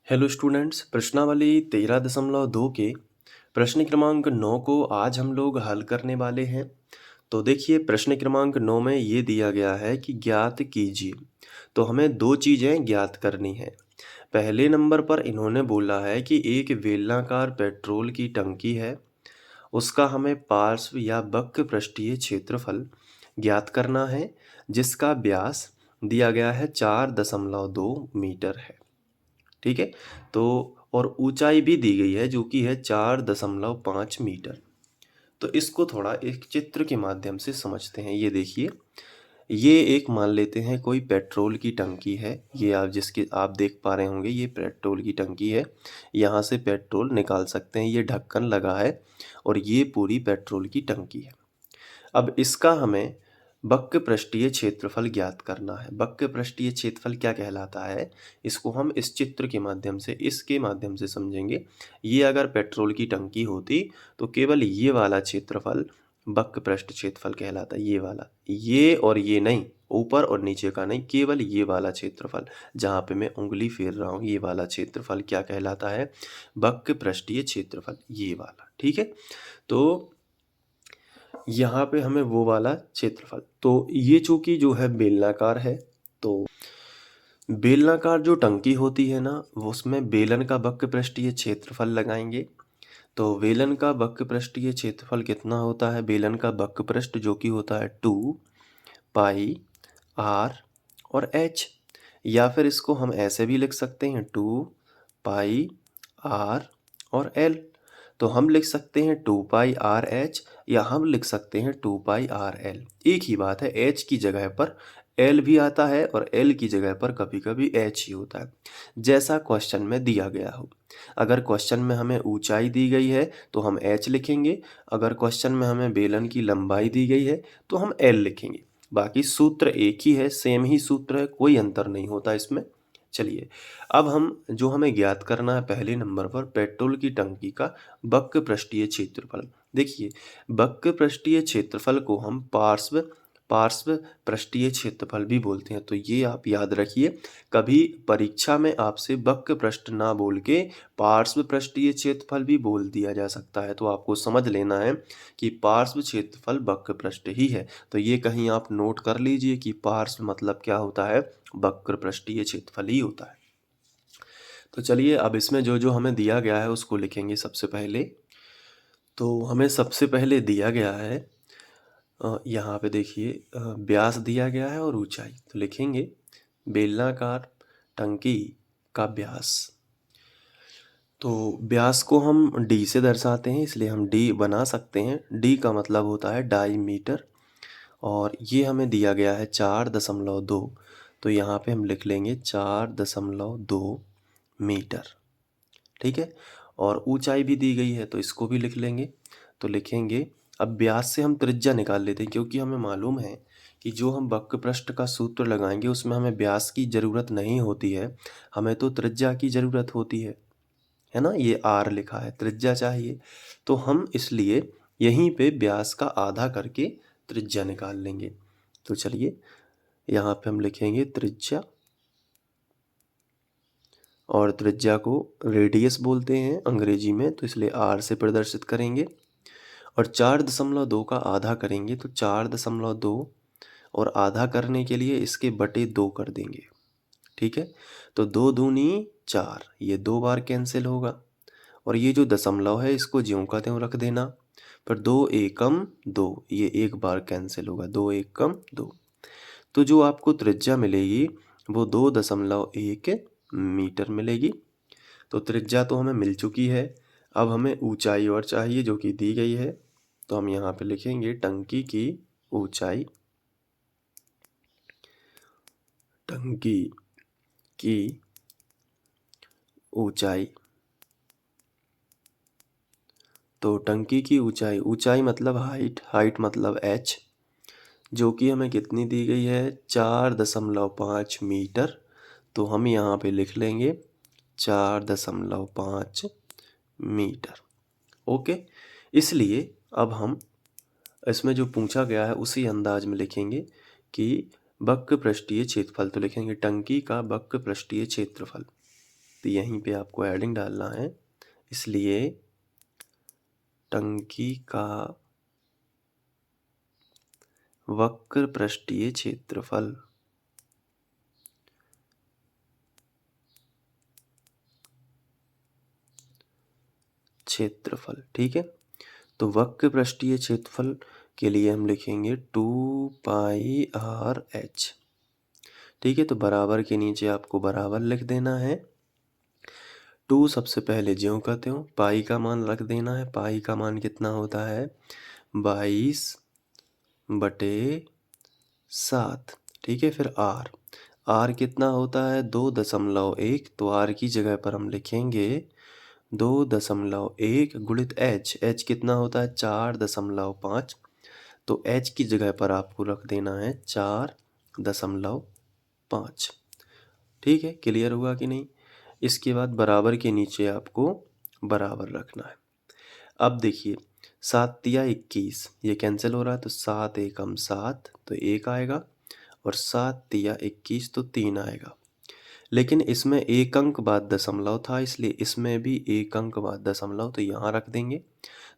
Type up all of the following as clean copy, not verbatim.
Hello students, प्रश्नावली 13.2 के प्रश्न क्रमांक 9 को आज हम लोग हल करने वाले हैं। तो देखिए, प्रश्न क्रमांक 9 में ये दिया गया है कि ज्ञात कीजिए। तो हमें दो चीज़ें ज्ञात करनी है। पहले नंबर पर इन्होंने बोला है कि एक बेलनाकार पेट्रोल की टंकी है, उसका हमें पार्श्व या वक्र पृष्ठीय क्षेत्रफल ज्ञात करना है, जिसका व्यास दिया गया है 4.2 मीटर है। ठीक है। तो और ऊंचाई भी दी गई है जो कि है 4.5 मीटर। तो इसको थोड़ा एक चित्र के माध्यम से समझते हैं। ये देखिए, ये एक मान लेते हैं कोई पेट्रोल की टंकी है। ये आप जिसके आप देख पा रहे होंगे, ये पेट्रोल की टंकी है। यहाँ से पेट्रोल निकाल सकते हैं, ये ढक्कन लगा है और ये पूरी पेट्रोल की टंकी है। अब इसका हमें वक्र पृष्ठीय क्षेत्रफल ज्ञात करना है। वक्र पृष्ठीय क्षेत्रफल क्या कहलाता है, इसको हम इस चित्र के माध्यम से, इसके माध्यम से समझेंगे। ये अगर पेट्रोल की टंकी होती तो केवल ये वाला क्षेत्रफल वक्र पृष्ठ क्षेत्रफल कहलाता है। ये वाला, ये और ये नहीं, ऊपर और नीचे का नहीं, केवल ये वाला क्षेत्रफल जहाँ पे मैं उंगली फेर रहा हूँ, ये वाला क्षेत्रफल क्या कहलाता है, वक्र पृष्ठीय क्षेत्रफल, ये वाला। ठीक है। तो यहाँ पे हमें वो वाला क्षेत्रफल, तो ये चूंकि जो है बेलनाकार है, तो बेलनाकार जो टंकी होती है ना, वो उसमें बेलन का वक्र पृष्ठीय क्षेत्रफल लगाएंगे। तो बेलन का वक्र पृष्ठीय क्षेत्रफल कितना होता है, बेलन का वक्र पृष्ठ जो कि होता है 2 पाई r और h। या फिर इसको हम ऐसे भी लिख सकते हैं 2 पाई r और l। तो हम लिख सकते हैं 2 पाई r h या हम लिख सकते हैं 2 पाई r l। एक ही बात है, h की जगह पर l भी आता है और l की जगह पर कभी कभी h ही होता है, जैसा क्वेश्चन में दिया गया हो। अगर क्वेश्चन में हमें ऊंचाई दी गई है तो हम h लिखेंगे, अगर क्वेश्चन में हमें बेलन की लंबाई दी गई है तो हम l लिखेंगे। बाकी सूत्र एक ही है, सेम ही सूत्र है, कोई अंतर नहीं होता इसमें। चलिए, अब हम जो हमें ज्ञात करना है पहले नंबर पर, पेट्रोल की टंकी का वक्र पृष्ठीय क्षेत्रफल। देखिए, वक्र पृष्ठीय क्षेत्रफल को हम पार्श्व पार्श्व पृष्ठीय क्षेत्रफल भी बोलते हैं। तो ये आप याद रखिए, कभी परीक्षा में आपसे वक्र पृष्ठ ना बोल के पार्श्व पृष्ठीय क्षेत्रफल भी बोल दिया जा सकता है। तो आपको समझ लेना है कि पार्श्व क्षेत्रफल वक्र पृष्ठ ही है। तो ये कहीं आप नोट कर लीजिए कि पार्श्व मतलब क्या होता है, वक्र पृष्ठीय क्षेत्रफल ही होता है। तो चलिए, अब इसमें जो जो हमें दिया गया है उसको लिखेंगे सबसे पहले। तो हमें सबसे पहले दिया गया है, यहाँ पे देखिए, व्यास दिया गया है और ऊंचाई। तो लिखेंगे बेलनाकार टंकी का व्यास। तो व्यास को हम d से दर्शाते हैं, इसलिए हम d बना सकते हैं। d का मतलब होता है 2.5 मीटर और ये हमें दिया गया है 4.2। तो यहाँ पे हम लिख लेंगे 4.2 मीटर। ठीक है। और ऊंचाई भी दी गई है तो इसको भी लिख लेंगे। तो लिखेंगे, अब व्यास से हम त्रिज्या निकाल लेते हैं, क्योंकि हमें मालूम है कि जो हम वक्र पृष्ठ का सूत्र लगाएंगे उसमें हमें व्यास की ज़रूरत नहीं होती है, हमें तो त्रिज्या की ज़रूरत होती है ना। ये r लिखा है, त्रिज्या चाहिए। तो हम इसलिए यहीं पे व्यास का आधा करके त्रिज्या निकाल लेंगे। तो चलिए, यहाँ पे हम लिखेंगे त्रिज्या, और त्रिज्या को रेडियस बोलते हैं अंग्रेजी में, तो इसलिए r से प्रदर्शित करेंगे। और 4.2 का आधा करेंगे तो 4.2, और आधा करने के लिए इसके बटे 2 कर देंगे। ठीक है। तो 2 दूनी 4, ये 2 बार कैंसिल होगा, और ये जो दशमलव है इसको ज्यों का त्यों रख देना। पर 2 एकम 2, ये एक बार कैंसिल होगा, 2 एकम 2। तो जो आपको त्रिज्या मिलेगी वो 2.1 मीटर मिलेगी। तो त्रिज्या तो हमें मिल चुकी है, अब हमें ऊंचाई और चाहिए जो कि दी गई है। तो हम यहाँ पे लिखेंगे टंकी की ऊंचाई, टंकी की ऊंचाई। तो टंकी की ऊंचाई, ऊंचाई मतलब हाइट, हाइट मतलब h, जो कि हमें कितनी दी गई है, 4.5 मीटर। तो हम यहाँ पे लिख लेंगे 4.5 मीटर। ओके। इसलिए अब हम इसमें जो पूछा गया है उसी अंदाज में लिखेंगे कि वक्र पृष्ठीय क्षेत्रफल। तो लिखेंगे टंकी का वक्र पृष्ठीय क्षेत्रफल। तो यहीं पे आपको हेडिंग डालना है, इसलिए टंकी का वक्र पृष्ठीय क्षेत्रफल ठीक है। तो वक्र पृष्ठीय क्षेत्रफल के लिए हम लिखेंगे 2πr(h). ठीक है, तो बराबर के नीचे आपको बराबर लिख देना है। 2 सबसे पहले ज्यों का त्यों, पाई का मान रख देना है। पाई का मान कितना होता है 22/7। ठीक है, फिर आर कितना होता है 2.1, तो आर की जगह पर हम लिखेंगे 2.1 गुणित एच कितना होता है 4.5, तो एच की जगह पर आपको रख देना है 4.5। ठीक है, क्लियर हुआ कि नहीं। इसके बाद बराबर के नीचे आपको बराबर रखना है। अब देखिए 7 तिया 21, ये कैंसिल हो रहा है, तो 7 एकम 7, तो 1 आएगा, और 7 तिया 21, तो 3 आएगा। लेकिन इसमें एक अंक बाद दशमलव था, इसलिए इसमें भी एक अंक बाद दशमलव, तो यहाँ रख देंगे।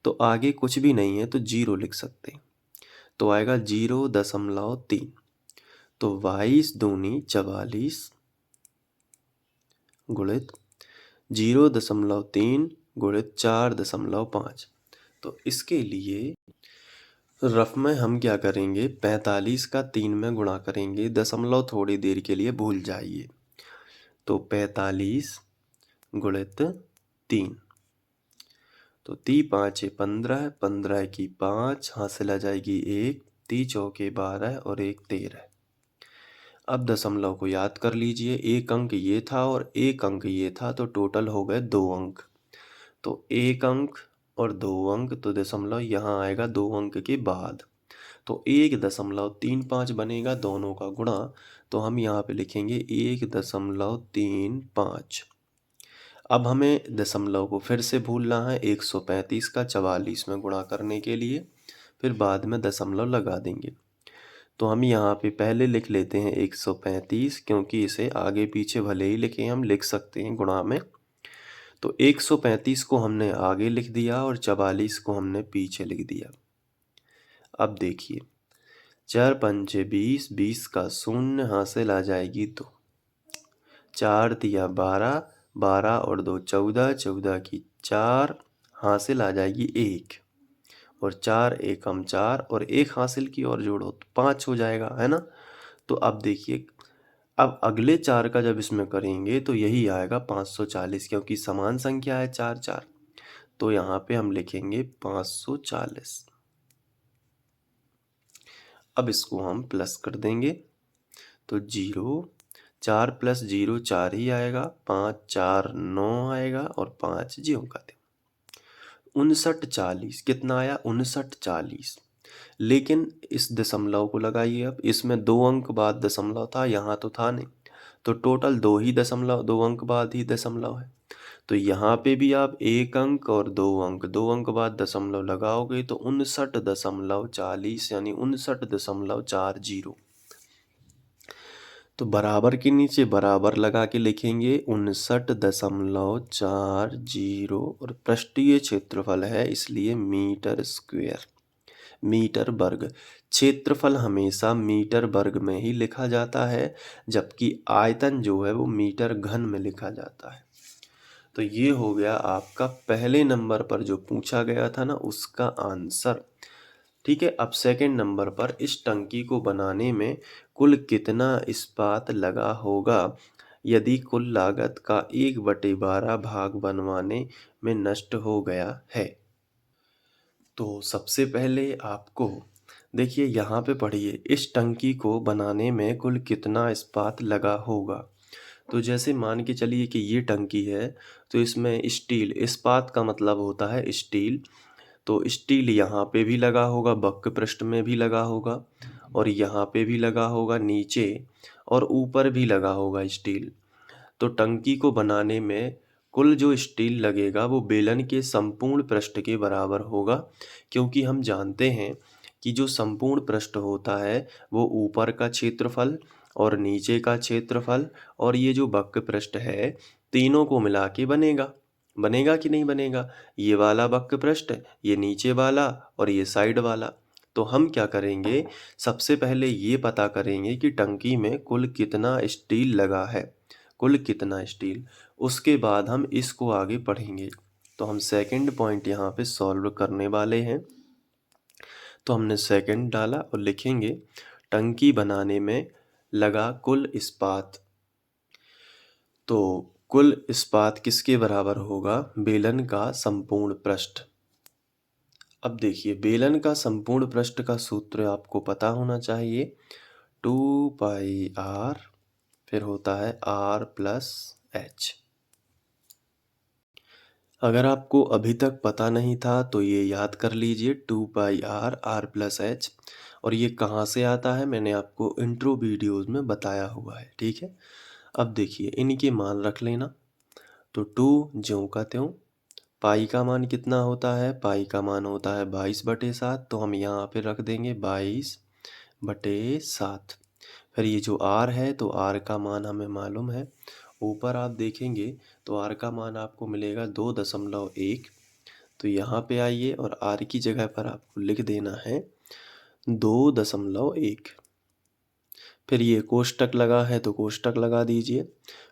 तो आगे कुछ भी नहीं है तो 0 लिख सकते हैं, तो आएगा 0.3। तो 22 दूनी 44 गुणित 0.3 गुणित 4.5। तो इसके लिए रफ में हम क्या करेंगे, 45 का 3 में गुणा करेंगे, दशमलव थोड़ी देर के लिए भूल जाइए। तो 45 गुणित 3, तो 3 5 15, 15 की 5, हासिल आ जाएगी 1, 3 चौके 12 और 1 13। अब दशमलव को याद कर लीजिए, एक अंक ये था और एक अंक ये था, तो टोटल हो गए 2 अंक। तो एक अंक और 2 अंक, तो दशमलव यहाँ आएगा 2 अंक के बाद, तो 1.35 बनेगा दोनों का गुणा। तो हम यहाँ पे लिखेंगे 1.35। अब हमें दशमलव को फिर से भूलना है 135 का 44 में गुणा करने के लिए, फिर बाद में दशमलव लगा देंगे। तो हम यहाँ पे पहले लिख लेते हैं 135, क्योंकि इसे आगे पीछे भले ही लिखें हम लिख सकते हैं गुणा में। तो 135 को हमने आगे लिख दिया और 44 को हमने पीछे लिख दिया। अब देखिए 4 पंचे 20, 20 का 0 हासिल आ जाएगी 2, 4 तिया 12, 12 और 2 14, 14 की 4, हासिल आ जाएगी 1, और 4 एकम 4, और 1 हासिल की और जोड़ो तो 5 हो जाएगा, है ना। तो अब देखिए, अब अगले 4 का जब इसमें करेंगे तो यही आएगा 540, क्योंकि समान संख्या है 4 4, तो यहाँ पे हम लिखेंगे 540। अब इसको हम प्लस कर देंगे, तो 0, 4 + 0 4 ही आएगा, 5 4 9 आएगा, और 5 ज्यों का त्यों। 59 40 कितना आया 59 40। लेकिन इस दशमलव को लगाइए, अब इसमें 2 अंक बाद दशमलव था, यहाँ तो था नहीं, तो टोटल 2 अंक बाद ही दशमलव है। तो यहाँ पे भी आप 1 अंक और 2 अंक बाद दशमलव लगाओगे तो 59.40 यानी 59.40। तो बराबर के नीचे बराबर लगा के लिखेंगे 59.40, और पृष्ठीय क्षेत्रफल है इसलिए मीटर स्क्वायर, मीटर वर्ग। क्षेत्रफल हमेशा मीटर वर्ग में ही लिखा जाता है, जबकि आयतन जो है वो मीटर घन में लिखा जाता है। तो ये हो गया आपका पहले नंबर पर जो पूछा गया था ना उसका आंसर। ठीक है, अब सेकंड नंबर पर इस टंकी को बनाने में कुल कितना इस्पात लगा होगा यदि कुल लागत का 1/12 भाग बनवाने में नष्ट हो गया है। तो सबसे पहले आपको देखिए यहाँ पे पढ़िए, इस टंकी को बनाने में कुल कितना इस्पात लगा होगा। तो जैसे मान के चलिए कि ये टंकी है, तो इसमें स्टील, इस्पात का मतलब होता है स्टील, तो स्टील यहाँ पे भी लगा होगा, वक्र पृष्ठ में भी लगा होगा, और यहाँ पे भी लगा होगा नीचे, और ऊपर भी लगा होगा स्टील। तो टंकी को बनाने में कुल जो स्टील लगेगा वो बेलन के संपूर्ण पृष्ठ के बराबर होगा, क्योंकि हम जानते हैं कि जो संपूर्ण पृष्ठ होता है वो ऊपर का क्षेत्रफल और नीचे का क्षेत्रफल, और ये जो वक्र पृष्ठ है तीनों को मिला के बनेगा। बनेगा कि नहीं बनेगा? ये वाला वक्र पृष्ठ, ये नीचे वाला और ये साइड वाला। तो हम क्या करेंगे, सबसे पहले ये पता करेंगे कि टंकी में कुल कितना स्टील लगा है, कुल कितना स्टील। उसके बाद हम इसको आगे पढ़ेंगे। तो हम सेकंड पॉइंट यहाँ पे सॉल्व करने वाले हैं। तो हमने सेकंड डाला और लिखेंगे टंकी बनाने में लगा कुल इस्पात। तो कुल इस्पात किसके बराबर होगा? बेलन का संपूर्ण पृष्ठ। अब देखिए, बेलन का संपूर्ण पृष्ठ का सूत्र आपको पता होना चाहिए, 2πr, फिर होता है r+h। अगर आपको अभी तक पता नहीं था तो ये याद कर लीजिए, 2πr r+h। और ये कहाँ से आता है मैंने आपको इंट्रो वीडियोज़ में बताया हुआ है, ठीक है। अब देखिए, इनके मान रख लेना। तो 2 ज्यों का त्यों, पाई का मान कितना होता है? पाई का मान होता है 22/7, तो हम यहाँ पे रख देंगे 22/7। फिर ये जो r है, तो r का मान हमें मालूम है, ऊपर आप देखेंगे तो r का मान आपको मिलेगा 2.1। तो यहाँ पे आइए और r की जगह पर आपको लिख देना है 2.1। फिर ये कोष्टक लगा है तो कोष्टक लगा दीजिए।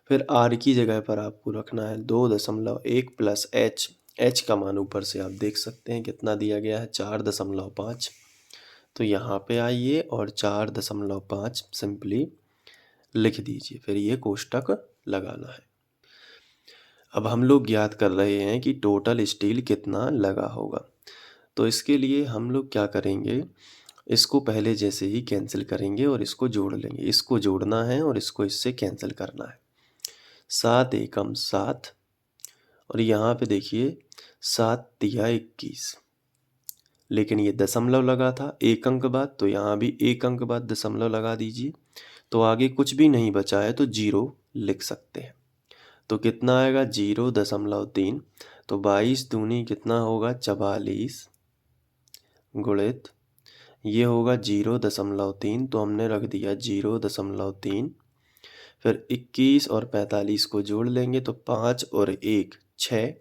फिर r की जगह पर आपको रखना है 2.1 प्लस h। h का मान ऊपर से आप देख सकते हैं कितना दिया गया है, 4.5। तो यहाँ पे आइए और 4.5 सिंपली लिख दीजिए, फिर ये कोष्टक लगाना है। अब हम लोग ज्ञात कर रहे हैं कि टोटल स्टील कितना लगा होगा। तो इसके लिए हम लोग क्या करेंगे, इसको पहले जैसे ही कैंसिल करेंगे और इसको जोड़ लेंगे। इसको जोड़ना है और इसको इससे कैंसिल करना है। 7 एकम 7, और यहाँ पे देखिए 7 तिया 21, लेकिन ये दशमलव लगा था एक अंक बाद, तो यहाँ भी एक अंक बाद दशमलव लगा दीजिए। तो आगे कुछ भी नहीं बचा है तो 0 लिख सकते हैं। तो कितना आएगा? 0.3। तो 22 दूनी कितना होगा? 44 गुणित ये होगा 0.3, तो हमने रख दिया 0.3। फिर 21 और 45 को जोड़ लेंगे तो 5 और 1 6,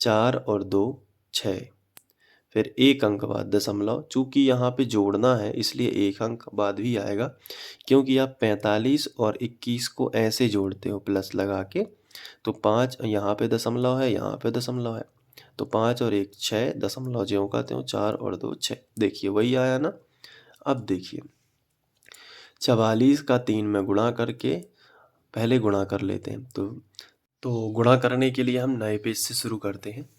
4 और 2 6, फिर एक अंक बाद दशमलव। चूंकि यहाँ पे जोड़ना है इसलिए एक अंक बाद भी आएगा, क्योंकि आप 45 और 21 को ऐसे जोड़ते हो प्लस लगा के। तो 5 यहाँ पे दशमलव है, यहाँ पे दशमलव है, तो 5 और 1 6, दशमलव ज्यों का त्यों, 4 और 2 6। देखिए वही आया ना। अब देखिए 44 का 3 में गुणा करके पहले गुणा कर लेते हैं। तो गुणा करने के लिए हम नए पेज से शुरू करते हैं।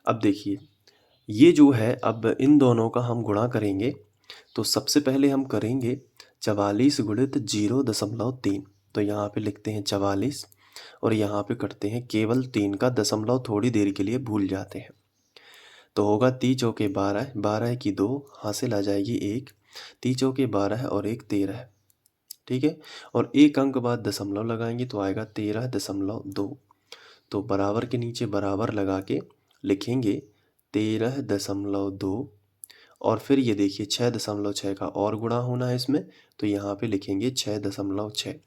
अब देखिए ये जो है, अब इन दोनों का हम गुणा करेंगे। तो सबसे पहले हम करेंगे 44 गुणित 0.3। तो यहाँ पे लिखते हैं 44 और यहाँ पे करते हैं केवल 3 का दशमलव, थोड़ी देर के लिए भूल जाते हैं। तो होगा 3 चौके 12, 12 की 2, हासिल आ जाएगी 1, 3 चौके 12 और 1 13, ठीक है। और एक अंक बाद दशमलव लगाएंगे तो आएगा 13.2। तो बराबर के नीचे बराबर लगा के लिखेंगे 13.2। और फिर ये देखिए 6.6 का और गुणा होना है इसमें, तो यहाँ पे लिखेंगे 6.6।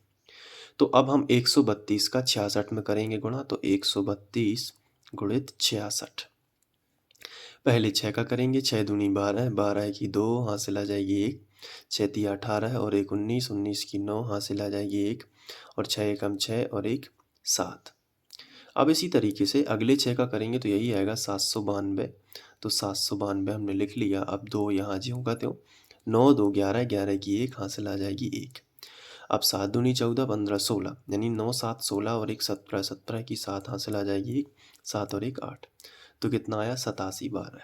तो अब हम 132 का 66 में करेंगे गुणा, तो 132 गुणित 66। पहले 6 का करेंगे, 6 दूनी 12, 12 की 2, हासिल आ जाएगी 1, 6 तिया 18 और 1 19, 19 की 9, हासिल आ जाएगी 1, और 6 एकम 6 और 1 7। अब इसी तरीके से अगले 6 का करेंगे तो यही आएगा 792। तो 792 हमने लिख लिया। अब 2 यहाँ ज्यों का त्यों, 9 2 11, 11 की 1, हासिल आ जाएगी 1। अब 7 दूनी 14, 15 16, यानी 9 7 16 और 1 17, 17 की 7, हासिल आ जाएगी 1, 7 और 1 8। तो कितना आया? 87 12।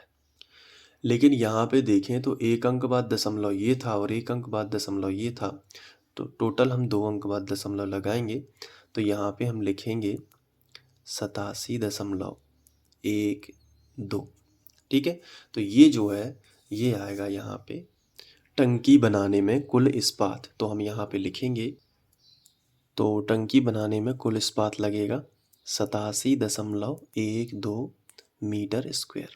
लेकिन यहाँ पे देखें तो एक अंक बाद दशमलव ये था और एक अंक बाद दशमलव ये था, तो टोटल हम 2 अंक बाद दशमलव लगाएंगे। तो यहाँ पे हम लिखेंगे 87.12, ठीक है। तो ये जो है ये आएगा यहाँ पे टंकी बनाने में कुल इस्पात। तो हम यहाँ पे लिखेंगे, तो टंकी बनाने में कुल इस्पात लगेगा 87.12 मीटर स्क्वायर।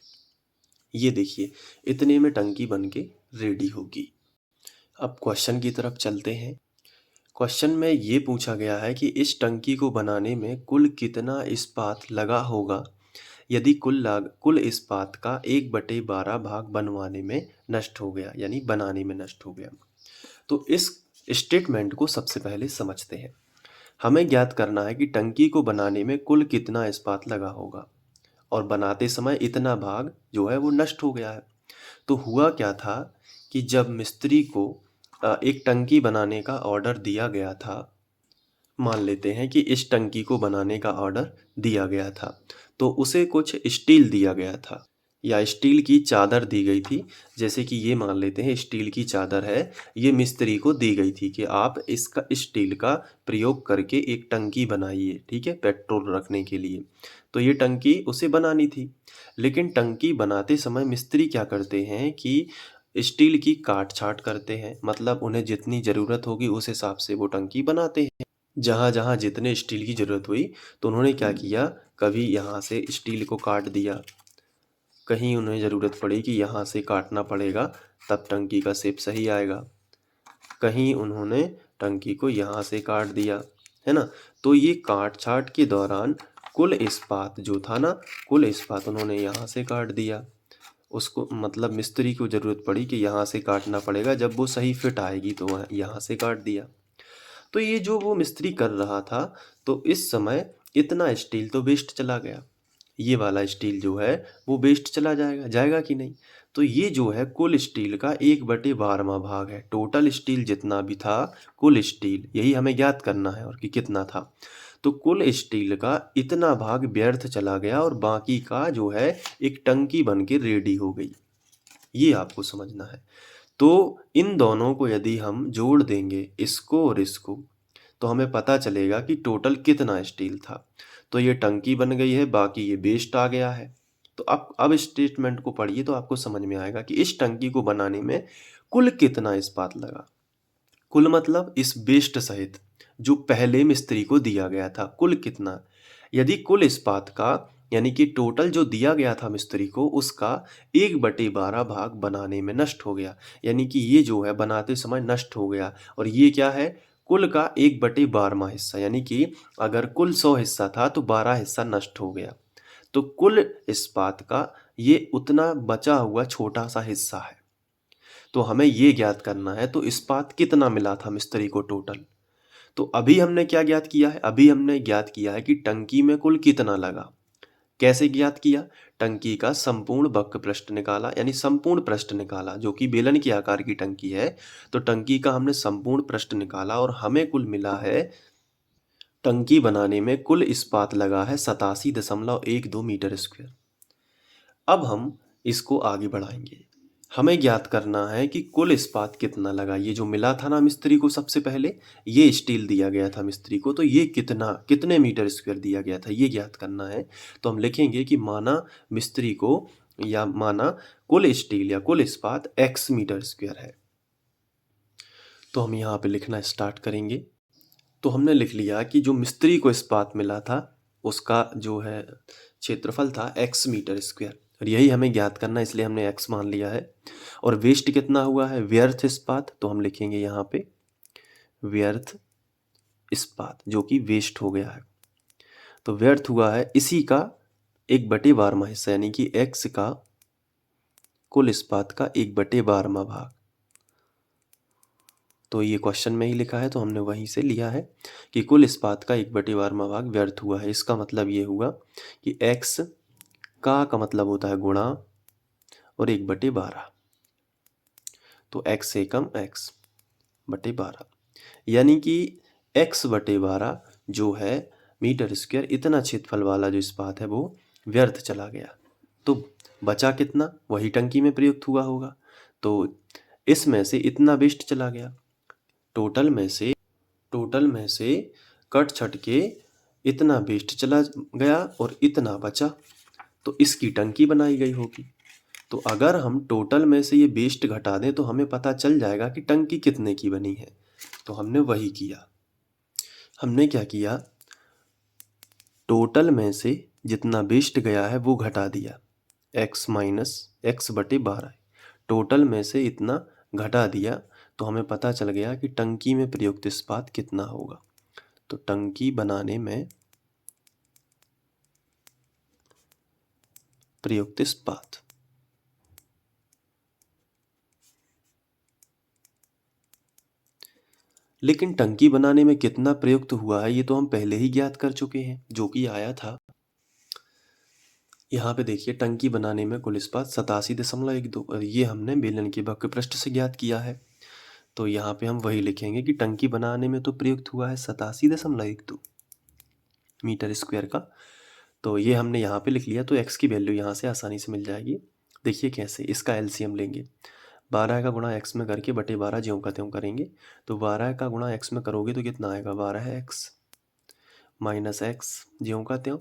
ये देखिए इतने में टंकी बन के रेडी होगी। अब क्वेश्चन की तरफ चलते हैं। क्वेश्चन में ये पूछा गया है कि इस टंकी को बनाने में कुल कितना इस्पात लगा होगा यदि कुल इस्पात का 1/12 भाग बनवाने में नष्ट हो गया, यानी बनाने में नष्ट हो गया। तो इस स्टेटमेंट को सबसे पहले समझते हैं। हमें ज्ञात करना है कि टंकी को बनाने में कुल कितना इस्पात लगा होगा और बनाते समय इतना भाग जो है वो नष्ट हो गया है। तो हुआ क्या था कि जब मिस्त्री को एक टंकी बनाने का ऑर्डर दिया गया था, मान लेते हैं कि इस टंकी को बनाने का ऑर्डर दिया गया था, तो उसे कुछ स्टील दिया गया था या स्टील की चादर दी गई थी। जैसे कि ये मान लेते हैं स्टील की चादर है, ये मिस्त्री को दी गई थी कि आप इसका स्टील का प्रयोग करके एक टंकी बनाइए, ठीक है, पेट्रोल रखने के लिए। तो ये टंकी उसे बनानी थी, लेकिन टंकी बनाते समय मिस्त्री क्या करते हैं कि स्टील की काट छाट करते हैं, मतलब उन्हें जितनी ज़रूरत होगी उस हिसाब से वो टंकी बनाते हैं। जहाँ जहाँ जितने स्टील की ज़रूरत हुई तो उन्होंने क्या किया, कभी यहाँ से स्टील को काट दिया, कहीं उन्हें ज़रूरत पड़ी कि यहाँ से काटना पड़ेगा तब टंकी का शेप सही आएगा, कहीं उन्होंने टंकी को यहाँ से काट दिया, है ना। तो ये काट छाट के दौरान कुल इस्पात जो था ना, कुल इस्पात उन्होंने यहाँ से काट दिया। उसको मतलब मिस्त्री को ज़रूरत पड़ी कि यहाँ से काटना पड़ेगा, जब वो सही फिट आएगी तो वह यहाँ से काट दिया। तो ये जो वो मिस्त्री कर रहा था, तो इस समय इतना स्टील तो वेस्ट चला गया। ये वाला स्टील जो है वो वेस्ट चला जाएगा, जाएगा कि नहीं। तो ये जो है कुल स्टील का 1/12वां भाग है। टोटल स्टील जितना भी था, कुल स्टील यही हमें ज्ञात करना है और कि कितना था। तो कुल स्टील का इतना भाग व्यर्थ चला गया और बाकी का जो है एक टंकी बन के रेडी हो गई। ये आपको समझना है। तो इन दोनों को यदि हम जोड़ देंगे, इसको और इसको, तो हमें पता चलेगा कि टोटल कितना स्टील था। तो ये टंकी बन गई है, बाकी ये वेस्ट आ गया है। तो अब स्टेटमेंट को पढ़िए तो आपको समझ में आएगा कि इस टंकी को बनाने में कुल कितना इस्पात लगा। कुल मतलब इस वेस्ट सहित जो पहले मिस्त्री को दिया गया था, कुल कितना। यदि कुल इस्पात का यानी कि टोटल जो दिया गया था मिस्त्री को उसका 1/12 भाग बनाने में नष्ट हो गया, यानी कि ये जो है बनाते समय नष्ट हो गया। और ये क्या है, कुल का 1/12वां हिस्सा, यानी कि अगर कुल 100 हिस्सा था तो 12 हिस्सा नष्ट हो गया। तो कुल इस्पात का ये उतना बचा हुआ छोटा सा हिस्सा है। तो हमें ये ज्ञात करना है, तो इस्पात कितना मिला था मिस्त्री को टोटल। तो अभी हमने क्या ज्ञात किया है, अभी हमने ज्ञात किया है कि टंकी में कुल कितना लगा। कैसे ज्ञात किया, टंकी का संपूर्ण वक्र पृष्ठ निकाला, यानी संपूर्ण पृष्ठ निकाला, जो कि बेलन के आकार की टंकी है। तो टंकी का हमने संपूर्ण पृष्ठ निकाला और हमें कुल मिला है, टंकी बनाने में कुल इस्पात लगा है 87.12 मीटर स्क्वायर। अब हम इसको आगे बढ़ाएंगे। हमें ज्ञात करना है कि कुल इस्पात कितना लगा। ये जो मिला था ना मिस्त्री को, सबसे पहले ये स्टील दिया गया था मिस्त्री को, तो ये कितने मीटर स्क्वायर दिया गया था ये ज्ञात करना है। तो हम लिखेंगे कि माना मिस्त्री को या माना कुल स्टील या कुल इस्पात x मीटर स्क्वायर है। तो हम यहाँ पे लिखना स्टार्ट करेंगे। तो हमने लिख लिया कि जो मिस्त्री को इस्पात मिला था उसका जो है क्षेत्रफल था x मीटर स्क्वायर, और यही हमें ज्ञात करना है, इसलिए हमने x मान लिया है। और वेस्ट कितना हुआ है, व्यर्थ इस्पात, तो हम लिखेंगे यहाँ पे व्यर्थ इस्पात जो कि वेस्ट हो गया है। तो व्यर्थ हुआ है इसी का 1/12वां हिस्सा, यानी कि x का कुल इस्पात का 1/12वां भाग। तो ये क्वेश्चन में ही लिखा है तो हमने वहीं से लिया है कि कुल इस्पात का 1/12वां भाग व्यर्थ हुआ है। इसका मतलब ये हुआ कि x का मतलब होता है गुणा और 1/12, तो x से कम x/12, यानी कि x/12 जो है मीटर स्क्वायर, इतना क्षेत्रफल वाला जो इस्पात है वो व्यर्थ चला गया। तो बचा कितना, वही टंकी में प्रयुक्त हुआ होगा। तो इसमें से इतना वेस्ट चला गया, टोटल में से कट छट के इतना वेस्ट चला गया और इतना बचा, तो इसकी टंकी बनाई गई होगी। तो अगर हम टोटल में से ये वेस्ट घटा दें तो हमें पता चल जाएगा कि टंकी कितने की बनी है। तो हमने वही किया, हमने क्या किया, टोटल में से जितना वेस्ट गया है वो घटा दिया, x - x/12 टोटल में से इतना घटा दिया, तो हमें पता चल गया कि टंकी में प्रयुक्त इस्पात कितना होगा। तो टंकी बनाने में प्रयुक्त इस्पात, लेकिन टंकी बनाने में कितना प्रयुक्त हुआ है ये तो हम पहले ही ज्ञात कर चुके हैं, जो कि आया था यहाँ पे। देखिए टंकी बनाने में कुल इस्पात 87.12 और ये हमने बेलन के वक्र पृष्ठ से ज्ञात किया है। तो यहाँ पे हम वही लिखेंगे कि टंकी बनाने में तो प्रयुक्त हुआ है 87.12 मीटर स्क्वायर का। तो ये हमने यहाँ पे लिख लिया। तो x की वैल्यू यहाँ से आसानी से मिल जाएगी। देखिए कैसे, इसका एलसीएम लेंगे, 12 का गुणा x में करके बटे 12 ज्यों का त्यों करेंगे। तो 12 का गुणा x में करोगे तो कितना आएगा, 12x माइनस x ज्यों का त्यों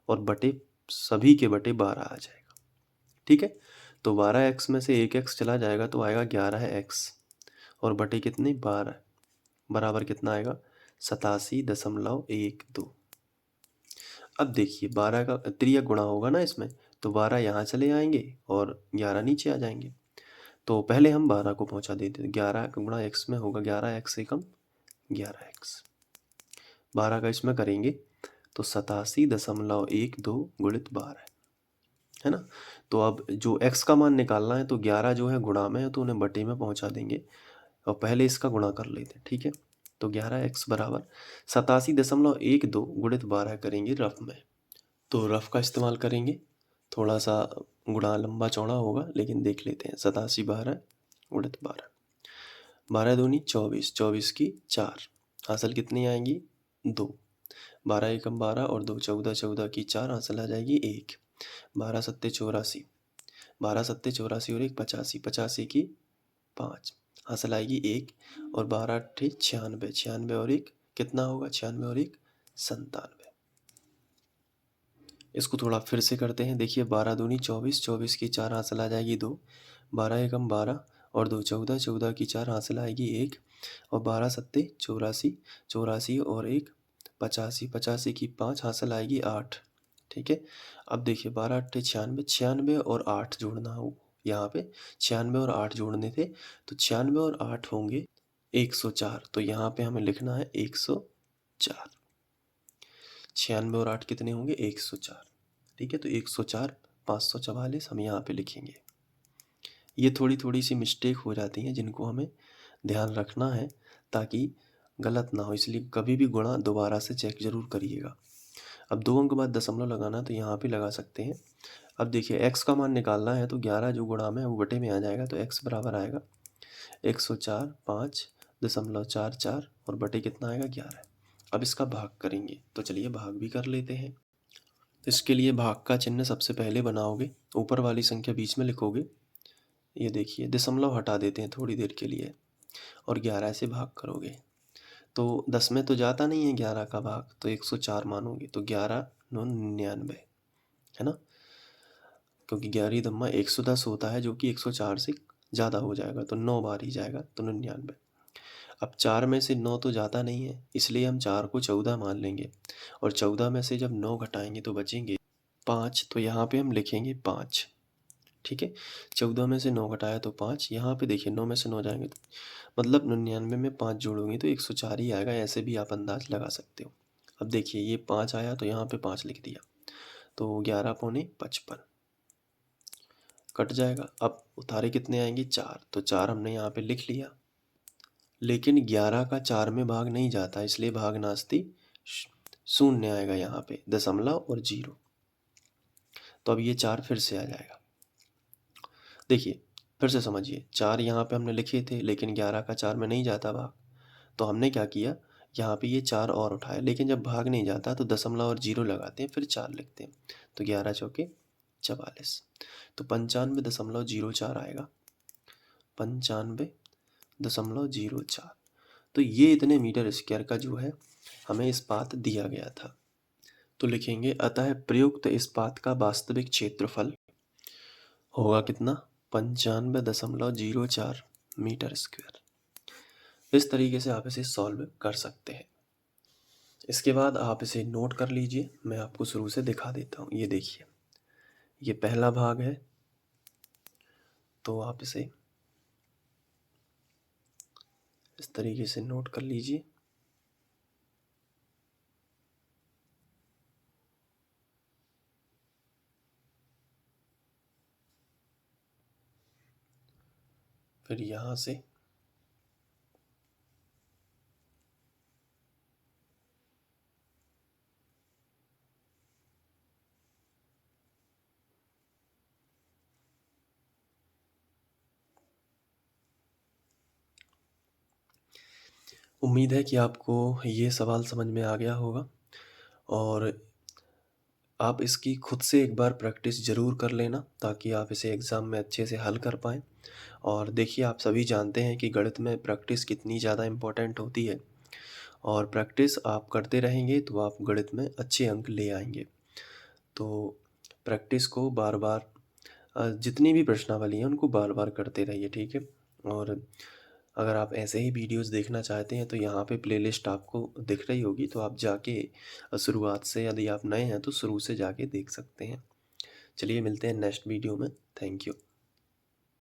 और बटे सभी के बटे 12 आ जाएगा। ठीक है, तो 12x में से एक x चला जाएगा तो आएगा 11x और बटे कितने 12 बराबर कितना आएगा 87.12। अब देखिए 12 का त्रियक गुणा होगा ना इसमें, तो 12 यहाँ चले आएंगे और 11 नीचे आ जाएंगे। तो पहले हम 12 को पहुँचा देते हैं। 11 का गुणा x में होगा 11x एकम 11x, 12 का इसमें करेंगे तो 87.12 गुणित 12 है ना। तो अब जो x का मान निकालना है तो 11 जो है गुणा में है तो उन्हें बटे में पहुँचा देंगे और पहले इसका गुणा कर लेते हैं। ठीक है, तो 11x बराबर 87.12 गुणित 12 करेंगे रफ में। तो रफ का इस्तेमाल करेंगे, थोड़ा सा गुणा लंबा चौड़ा होगा लेकिन देख लेते हैं। 87 गुणित 12, 12 दूनी 24, 24 की 4, हासिल कितनी आएंगी 2, 12 एकम 12 और 2 14, 14 की 4 हासिल आ जाएगी 1, 12 सत्ते 84, 12 सत्ते 84 और 1 85, 85 की 5 हासिल आएगी 1 और 12 अट्ठे 96, 96 और 1 कितना होगा 96 और 1 97। इसको थोड़ा फिर से करते हैं। देखिए 12 दूनी 24, 24 की 4 हासिल आ जाएगी 2, 12 एकम 12 और 2 14, 14 की 4 हासिल आएगी 1 और 12 सत्ते 84, 84 और 1 85, 85 की 5 हासिल आएगी 8। ठीक है, अब देखिए 12 अट्ठे 96, 96 और 8 जोड़ना हो यहाँ पे, 96 और 8 जोड़ने थे तो 96 और 8 होंगे 104। तो यहाँ पे हमें लिखना है 104, 96 और 8 कितने होंगे 104। ठीक है, तो 104 544 हम यहाँ पे लिखेंगे। ये थोड़ी थोड़ी सी मिस्टेक हो जाती हैं जिनको हमें ध्यान रखना है ताकि गलत ना हो, इसलिए कभी भी गुणा दोबारा से चेक जरूर करिएगा। अब 2 अंक बाद दशमलव लगाना तो यहाँ पे लगा सकते हैं। अब देखिए x का मान निकालना है तो 11 जो गुणा में है वो बटे में आ जाएगा, तो x बराबर आएगा 104 5.44 और बटे कितना आएगा 11। अब इसका भाग करेंगे तो चलिए भाग भी कर लेते हैं। इसके लिए भाग का चिन्ह सबसे पहले बनाओगे, ऊपर वाली संख्या बीच में लिखोगे। ये देखिए दशमलव हटा देते हैं थोड़ी देर के लिए और 11 से भाग करोगे तो 10 में तो जाता नहीं है 11 का भाग, तो 104 मानोगे तो 11 9 99 है ना, क्योंकि 11 दम्मा 110 होता है जो कि 104 से ज़्यादा हो जाएगा तो 9 बार ही जाएगा तो 99। अब 4 में से 9 तो जाता नहीं है इसलिए हम 4 को 14 मान लेंगे और 14 में से जब 9 घटाएंगे तो बचेंगे 5, तो यहाँ पे हम लिखेंगे 5। ठीक है, 14 में से 9 घटाया तो 5, यहाँ पे देखिए 9 में से 9 जाएंगे तो मतलब 99 में 5 जोड़ोगे तो 104 ही आएगा, ऐसे भी आप अंदाज लगा सकते हो। अब देखिए ये 5 आया तो यहाँ पे 5 लिख दिया तो 11 पौने 55 कट जाएगा। अब उतारे कितने आएंगे 4, तो 4 हमने यहाँ पे लिख लिया, लेकिन 11 का 4 में भाग नहीं जाता इसलिए भाग नास्ती शून्य आएगा यहाँ पे, दशमलव और 0। तो अब ये 4 फिर से आ जाएगा। देखिए फिर से समझिए, 4 यहाँ पे हमने लिखे थे लेकिन 11 का 4 में नहीं जाता भाग, तो हमने क्या किया यहाँ पे ये 4 और उठाया, लेकिन जब भाग नहीं जाता तो दशमलव और 0 लगाते हैं फिर 4 लिखते हैं तो 11 चौके 44, तो 95.04 आएगा, 95.04। तो ये इतने मीटर स्क्वायर का जो है हमें इस्पात दिया गया था। तो लिखेंगे अतः प्रयुक्त इस्पात का वास्तविक क्षेत्रफल होगा कितना 95.04 मीटर स्क्वायर। इस तरीके से आप इसे सॉल्व कर सकते हैं। इसके बाद आप इसे नोट कर लीजिए, मैं आपको शुरू से दिखा देता हूँ। ये देखिए ये पहला भाग है तो आप इसे इस तरीके से नोट कर लीजिए। फिर यहाँ से उम्मीद है कि आपको ये सवाल समझ में आ गया होगा और आप इसकी खुद से एक बार प्रैक्टिस ज़रूर कर लेना ताकि आप इसे एग्ज़ाम में अच्छे से हल कर पाएँ। और देखिए, आप सभी जानते हैं कि गणित में प्रैक्टिस कितनी ज़्यादा इम्पोर्टेंट होती है और प्रैक्टिस आप करते रहेंगे तो आप गणित में अच्छे अंक ले आएँगे। तो प्रैक्टिस को बार-बार जितनी भी प्रश्नावली हैं उनको बार-बार करते रहिए, ठीक है? और अगर आप ऐसे ही वीडियोज़ देखना चाहते हैं तो यहाँ पे प्लेलिस्ट आपको दिख रही होगी, तो आप जाके शुरुआत से, यदि आप नए हैं तो शुरू से जाके देख सकते हैं। चलिए मिलते हैं नेक्स्ट वीडियो में। Thank you.